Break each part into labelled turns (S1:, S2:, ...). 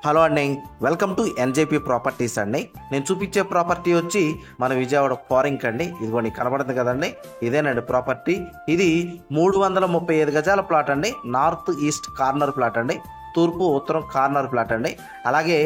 S1: Hello అండి, welcome to NJP properties అండి. నేను చూపించే ప్రాపర్టీ వచ్చి మన విజయవాడ పారింగ్ అండి. ఇదిగోండి కనబడుతుంది కదండి, ఇదేనండి ప్రాపర్టీ. ఇది 335 గజాల ప్లాట్ అండి. నార్త్ ఈస్ట్ కార్నర్ ప్లాట్ అండి, తూర్పు ఉత్తరం కార్నర్ ప్లాట్ అండి. అలాగే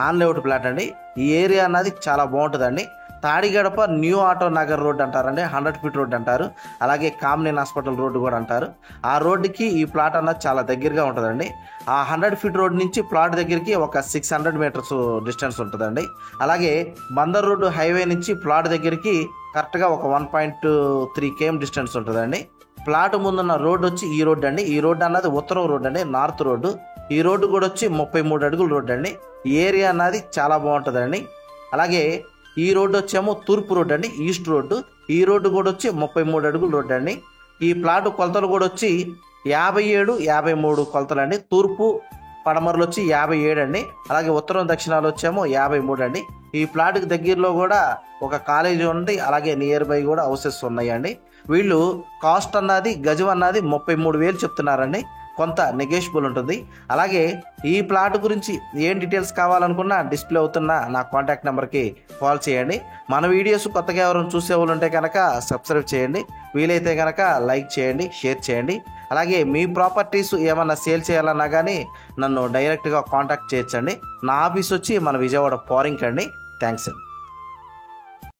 S1: నాన్ లేఅవుట్ ప్లాట్ అండి. ఈ ఏరియా అన్నది చాలా బాగుంటుందండి. Tadigadapa new auto Nagar road అంటారండి, 100 ఫీట్ రోడ్ అంటారు. అలాగే కామినేని హాస్పిటల్ రోడ్డు కూడా అంటారు. ఆ రోడ్డుకి ఈ ప్లాట్ అన్నది చాలా దగ్గరగా ఉంటుందండి. ఆ 100 ఫీట్ రోడ్ నుంచి ప్లాట్ దగ్గరికి ఒక 600 మీటర్స్ డిస్టెన్స్ ఉంటుందండి. అలాగే బందర్ రోడ్డు హైవే నుంచి ప్లాట్ దగ్గరికి కరెక్ట్గా ఒక 1.3 km డిస్టెన్స్ ఉంటుందండి. ప్లాట్ ముందున్న రోడ్డు వచ్చి ఈ రోడ్డు అండి. ఈ రోడ్డు అన్నది ఉత్తరం రోడ్డు అండి, నార్త్ రోడ్డు. ఈ రోడ్డు కూడా వచ్చి 33 అడుగుల రోడ్డు అండి. ఈ ఏరియా అన్నది చాలా బాగుంటుందండి. అలాగే ఈ రోడ్డు వచ్చేమో తూర్పు రోడ్డు అండి, ఈస్ట్ రోడ్డు. ఈ రోడ్డు కూడా వచ్చి 33 అడుగుల రోడ్డు అండి. ఈ ప్లాట్ కొలతలు కూడా వచ్చి 57, 53 కొలతలు అండి. తూర్పు పడమరలు వచ్చి 57 అండి. అలాగే ఉత్తరం దక్షిణాలు వచ్చేమో 53 అండి. ఈ ప్లాట్కి దగ్గరలో కూడా ఒక కాలేజీ ఉంది. అలాగే నియర్ బై కూడా హౌసెస్ ఉన్నాయండి. వీళ్ళు కాస్ట్ అన్నది గజం అన్నది 33,000 చెప్తున్నారండి. కొంత నెగోషియబుల్ ఉంటుంది. అలాగే ఈ ప్లాట్ గురించి ఏం డీటెయిల్స్ కావాలనుకున్నా డిస్ప్లే అవుతున్న నా కాంటాక్ట్ నెంబర్కి కాల్ చేయండి. మన వీడియోస్ కొత్తగా ఎవరైనా చూసేవాళ్ళు ఉంటే కనుక సబ్స్క్రైబ్ చేయండి. వీలైతే కనుక లైక్ చేయండి, షేర్ చేయండి. అలాగే మీ ప్రాపర్టీస్ ఏమన్నా సేల్ చేయాలన్నా కానీ నన్ను డైరెక్ట్గా కాంటాక్ట్ చేయొచ్చండి. నా ఆఫీస్ వచ్చి మన విజయవాడ పారింగ్ అండి. థ్యాంక్స్ అండి.